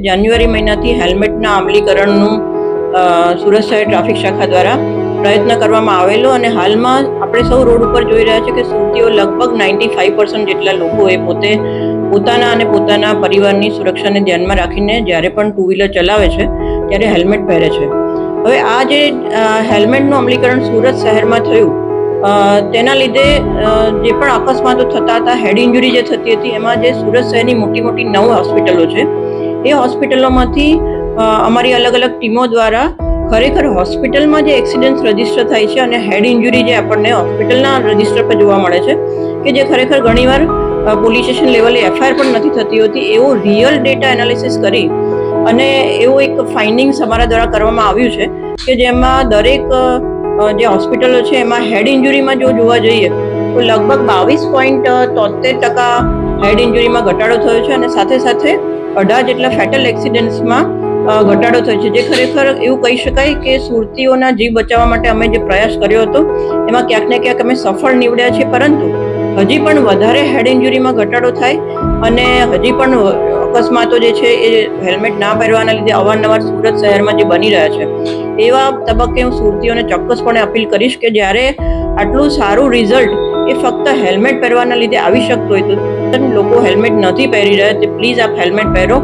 જાન્યુઆરી મહિનાથી હેલ્મેટના અમલીકરણનું સુરત શહેર ટ્રાફિક શાખા દ્વારા પ્રયત્ન કરવામાં આવેલો અને હાલમાં આપણે સૌ રોડ ઉપર જોઈ રહ્યા છીએ કે સુરતીઓ લગભગ 95% જેટલા લોકોએ પોતાના અને પોતાના પરિવારની સુરક્ષાને ધ્યાનમાં રાખીને જ્યારે પણ ટુ વ્હીલર ચલાવે છે ત્યારે હેલ્મેટ પહેરે છે. હવે આ જે હેલ્મેટનું અમલીકરણ સુરત શહેરમાં થયું તેના લીધે જે પણ અકસ્માતો થતા હતા, હેડ ઇન્જરી જે થતી હતી, એમાં જે સુરત શહેરની મોટી મોટી 9 હોસ્પિટલો છે એ હોસ્પિટલોમાંથી અમારી અલગ અલગ ટીમો દ્વારા ખરેખર હોસ્પિટલમાં જે એક્સિડન્ટ રજીસ્ટર થાય છે અને હેડ ઇન્જરી જે આપણને હોસ્પિટલના રજીસ્ટર પર જોવા મળે છે કે જે ખરેખર ઘણીવાર પોલીસ સ્ટેશન લેવલે એફઆઈઆર પણ નથી થતી હોતી, એવો રિયલ ડેટા એનાલિસિસ કરી અને એવું એક ફાઇન્ડિંગ્સ અમારા દ્વારા કરવામાં આવ્યું છે કે જેમાં દરેક જે હોસ્પિટલો છે એમાં હેડ ઇન્જરીમાં જો જોવા જઈએ તો લગભગ 22.73% હેડ ઇન્જરીમાં ઘટાડો થયો છે અને સાથે સાથે 18 જેટલા ફેટલ એક્સિડન્ટ્સમાં ઘટાડો થયો છે, જે ખરેખર એવું કહી શકાય કે સુરતીઓના જીવ બચાવવા માટે અમે જે પ્રયાસ કર્યો હતો એમાં ક્યાંક ને ક્યાંક અમે સફળ નીવડ્યા છીએ. પરંતુ હજી પણ વધારે હેડ ઇન્જરીમાં ઘટાડો થાય અને હજી પણ અકસ્માતો જે છે એ હેલ્મેટ ના પહેરવાના લીધે અવારનવાર સુરત શહેરમાં જે બની રહ્યા છે, એવા તબક્કે હું સુરતીઓને ચોક્કસપણે અપીલ કરીશ કે જ્યારે આટલું સારું રિઝલ્ટ એ ફક્ત હેલ્મેટ પહેરવાના લીધે આવી શકતું હોય તો લોકો હેલ્મેટ નથી પહેરી રહ્યા તે પ્લીઝ આપ હેલ્મેટ પહેરો.